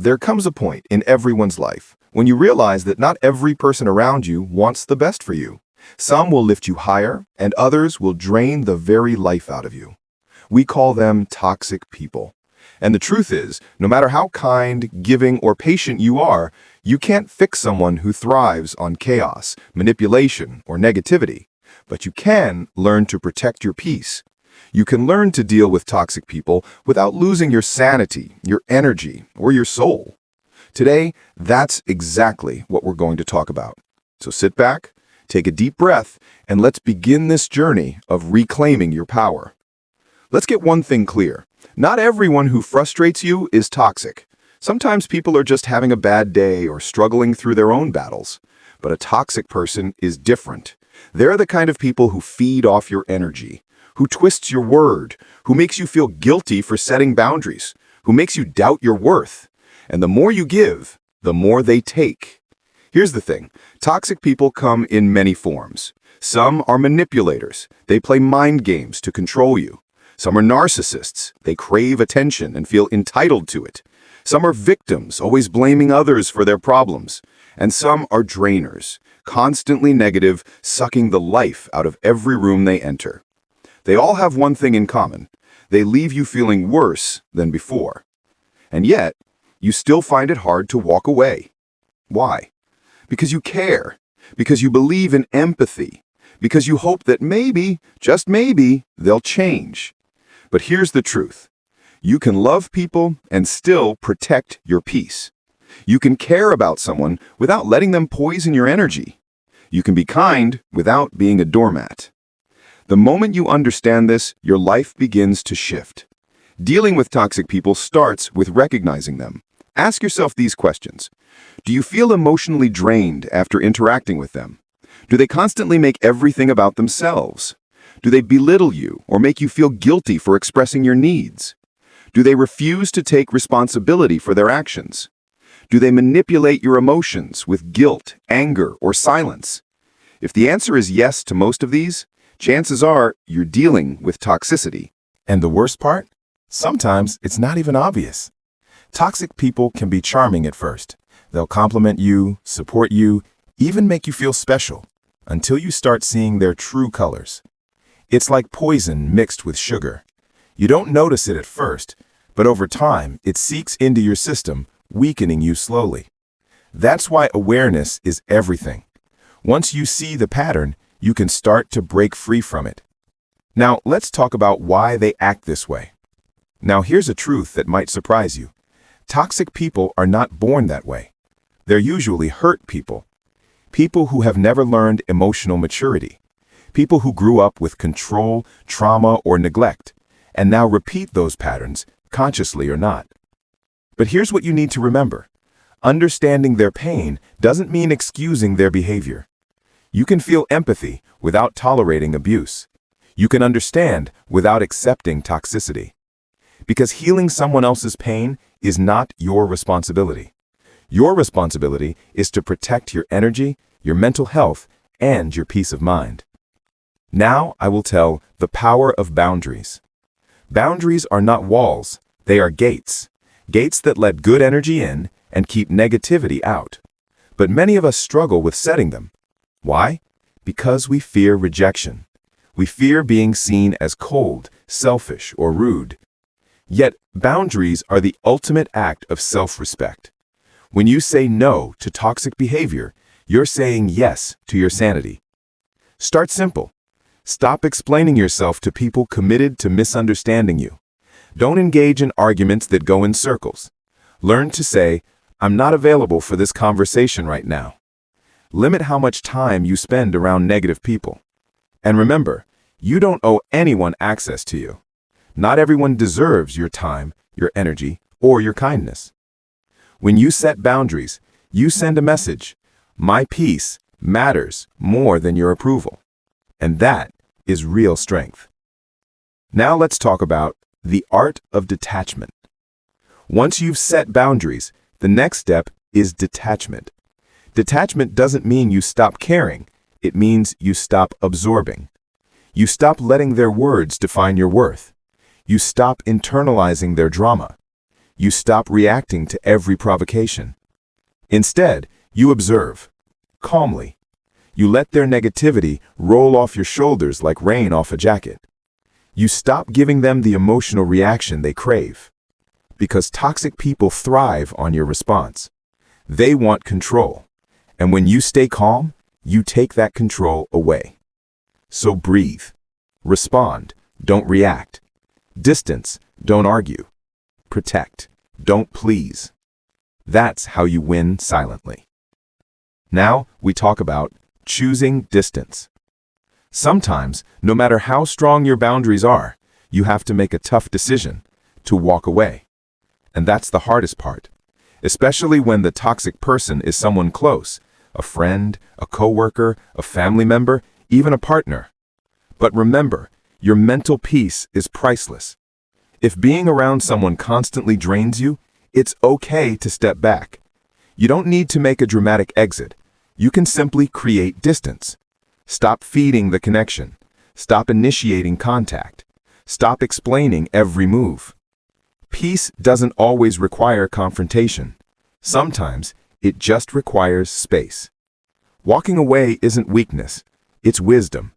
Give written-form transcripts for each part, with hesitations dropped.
There comes a point in everyone's life when you realize that not every person around you wants the best for you. Some will lift you higher, and others will drain the very life out of you. We call them toxic people. And the truth is, no matter how kind, giving, or patient you are, you can't fix someone who thrives on chaos, manipulation, or negativity. But you can learn to protect your peace. You can learn to deal with toxic people without losing your sanity, your energy, or your soul. Today, that's exactly what we're going to talk about. So sit back, take a deep breath, and let's begin this journey of reclaiming your power. Let's get one thing clear. Not everyone who frustrates you is toxic. Sometimes people are just having a bad day or struggling through their own battles. But a toxic person is different. They're the kind of people who feed off your energy, who twists your word, who makes you feel guilty for setting boundaries, who makes you doubt your worth. And the more you give, the more they take. Here's the thing. Toxic people come in many forms. Some are manipulators. They play mind games to control you. Some are narcissists. They crave attention and feel entitled to it. Some are victims, always blaming others for their problems. And some are drainers, constantly negative, sucking the life out of every room they enter. They all have one thing in common. They leave you feeling worse than before. And yet, you still find it hard to walk away. Why? Because you care. Because you believe in empathy. Because you hope that maybe, just maybe, they'll change. But here's the truth. You can love people and still protect your peace. You can care about someone without letting them poison your energy. You can be kind without being a doormat. The moment you understand this, your life begins to shift. Dealing with toxic people starts with recognizing them. Ask yourself these questions. Do you feel emotionally drained after interacting with them? Do they constantly make everything about themselves? Do they belittle you or make you feel guilty for expressing your needs? Do they refuse to take responsibility for their actions? Do they manipulate your emotions with guilt, anger, or silence? If the answer is yes to most of these, chances are you're dealing with toxicity. And the worst part? Sometimes it's not even obvious. Toxic people can be charming at first. They'll compliment you, support you, even make you feel special, until you start seeing their true colors. It's like poison mixed with sugar. You don't notice it at first, but over time, it seeps into your system, weakening you slowly. That's why awareness is everything. Once you see the pattern, you can start to break free from it. Now, let's talk about why they act this way. Now, here's a truth that might surprise you. Toxic people are not born that way. They're usually hurt people. People who have never learned emotional maturity. People who grew up with control, trauma, or neglect, and now repeat those patterns, consciously or not. But here's what you need to remember. Understanding their pain doesn't mean excusing their behavior. You can feel empathy without tolerating abuse. You can understand without accepting toxicity. Because healing someone else's pain is not your responsibility. Your responsibility is to protect your energy, your mental health, and your peace of mind. Now I will tell the power of boundaries. Boundaries are not walls, they are gates. Gates that let good energy in and keep negativity out. But many of us struggle with setting them. Why? Because we fear rejection. We fear being seen as cold, selfish, or rude. Yet, boundaries are the ultimate act of self-respect. When you say no to toxic behavior, you're saying yes to your sanity. Start simple. Stop explaining yourself to people committed to misunderstanding you. Don't engage in arguments that go in circles. Learn to say, I'm not available for this conversation right now. Limit how much time you spend around negative people. And remember, you don't owe anyone access to you. Not everyone deserves your time, your energy, or your kindness. When you set boundaries, you send a message. My peace matters more than your approval. And that is real strength. Now let's talk about the art of detachment. Once you've set boundaries, the next step is detachment. Detachment doesn't mean you stop caring. It means you stop absorbing. You stop letting their words define your worth. You stop internalizing their drama. You stop reacting to every provocation. Instead, you observe, calmly. You let their negativity roll off your shoulders like rain off a jacket. You stop giving them the emotional reaction they crave. Because toxic people thrive on your response. They want control. And when you stay calm, you take that control away. So breathe. Respond. Don't react. Distance. Don't argue. Protect. Don't please. That's how you win silently. Now we talk about choosing distance. Sometimes, no matter how strong your boundaries are, you have to make a tough decision to walk away. And that's the hardest part, especially when the toxic person is someone close, a friend, a coworker, a family member, even a partner. But remember, your mental peace is priceless. If being around someone constantly drains you, it's okay to step back. You don't need to make a dramatic exit. You can simply create distance. Stop feeding the connection. Stop initiating contact. Stop explaining every move. Peace doesn't always require confrontation. Sometimes it just requires space. Walking away isn't weakness, it's wisdom.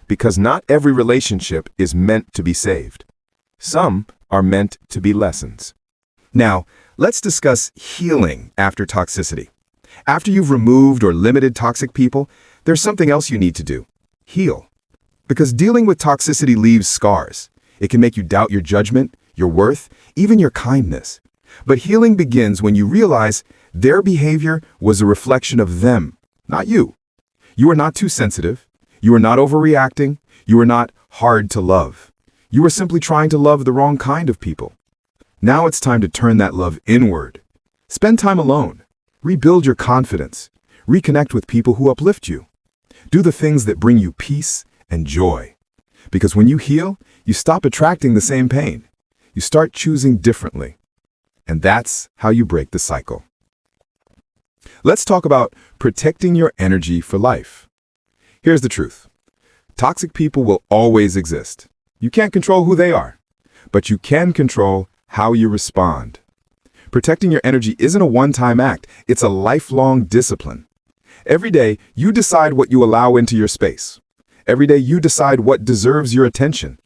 Because not every relationship is meant to be saved. Some are meant to be lessons. Now, let's discuss healing after toxicity. After you've removed or limited toxic people, there's something else you need to do. Heal. Because dealing with toxicity leaves scars. It can make you doubt your judgment, your worth, even your kindness. But healing begins when you realize their behavior was a reflection of them, not you. You are not too sensitive. You are not overreacting. You are not hard to love. You are simply trying to love the wrong kind of people. Now it's time to turn that love inward. Spend time alone. Rebuild your confidence. Reconnect with people who uplift you. Do the things that bring you peace and joy. Because when you heal, you stop attracting the same pain. You start choosing differently. And that's how you break the cycle. Let's talk about protecting your energy for life. Here's the truth. Toxic people will always exist. You can't control who they are, but you can control how you respond. Protecting your energy isn't a one-time act, it's a lifelong discipline. Every day, you decide what you allow into your space. Every day, you decide what deserves your attention.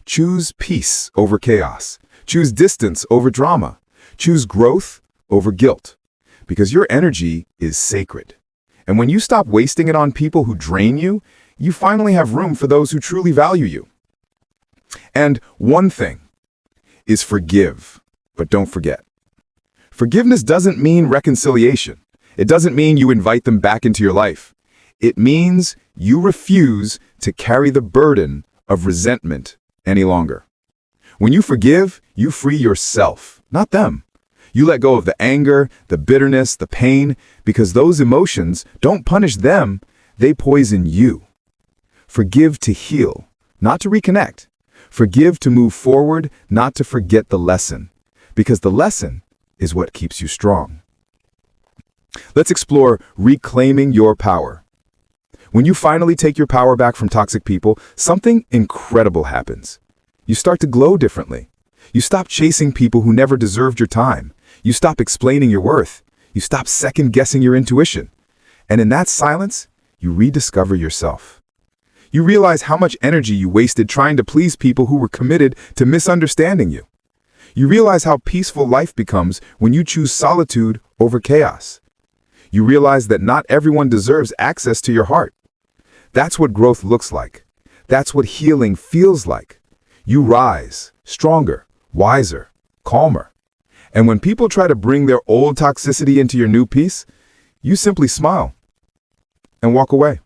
Choose peace over chaos. Choose distance over drama. Choose growth over guilt. Because your energy is sacred. And when you stop wasting it on people who drain you, you finally have room for those who truly value you. And one thing is forgive, but don't forget. Forgiveness doesn't mean reconciliation. It doesn't mean you invite them back into your life. It means you refuse to carry the burden of resentment any longer. When you forgive, you free yourself, not them. You let go of the anger, the bitterness, the pain, because those emotions don't punish them, they poison you. Forgive to heal, not to reconnect. Forgive to move forward, not to forget the lesson, because the lesson is what keeps you strong. Let's explore reclaiming your power. When you finally take your power back from toxic people, something incredible happens. You start to glow differently. You stop chasing people who never deserved your time. You stop explaining your worth. You stop second-guessing your intuition. And in that silence, you rediscover yourself. You realize how much energy you wasted trying to please people who were committed to misunderstanding you. You realize how peaceful life becomes when you choose solitude over chaos. You realize that not everyone deserves access to your heart. That's what growth looks like. That's what healing feels like. You rise, stronger, wiser, calmer. And when people try to bring their old toxicity into your new peace, you simply smile and walk away.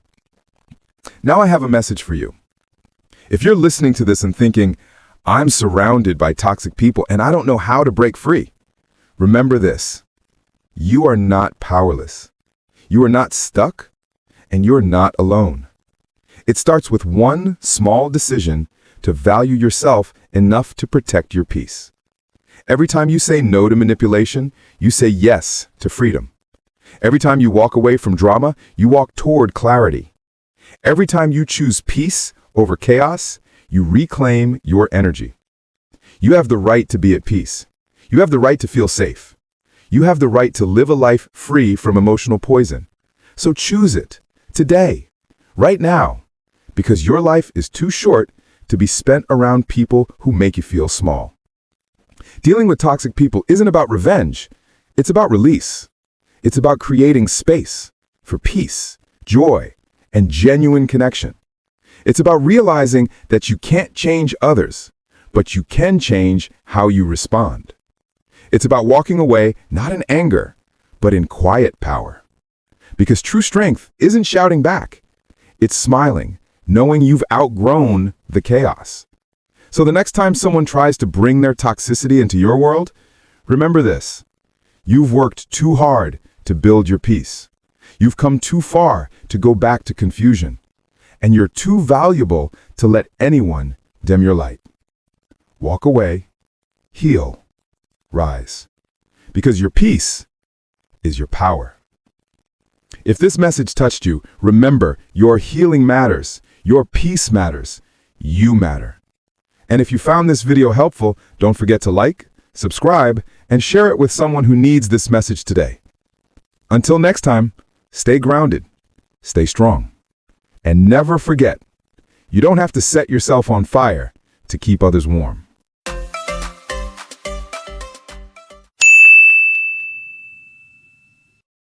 Now I have a message for you. If you're listening to this and thinking, I'm surrounded by toxic people and I don't know how to break free, remember this. You are not powerless. You are not stuck, and you're not alone. It starts with one small decision to value yourself enough to protect your peace. Every time you say no to manipulation, you say yes to freedom. Every time you walk away from drama, you walk toward clarity. Every time you choose peace over chaos, you reclaim your energy. You have the right to be at peace. You have the right to feel safe. You have the right to live a life free from emotional poison. So choose it, today, right now, because your life is too short to be spent around people who make you feel small. Dealing with toxic people isn't about revenge. It's about release. It's about creating space for peace, joy, and genuine connection. It's about realizing that you can't change others, but you can change how you respond. It's about walking away not in anger, but in quiet power. Because true strength isn't shouting back. It's smiling, knowing you've outgrown the chaos. So the next time someone tries to bring their toxicity into your world, remember this. You've worked too hard to build your peace. You've come too far to go back to confusion. And you're too valuable to let anyone dim your light. Walk away, heal, rise. Because your peace is your power. If this message touched you, remember, your healing matters. Your peace matters. You matter. And if you found this video helpful, don't forget to like, subscribe, and share it with someone who needs this message today. Until next time, stay grounded, stay strong, and never forget, you don't have to set yourself on fire to keep others warm.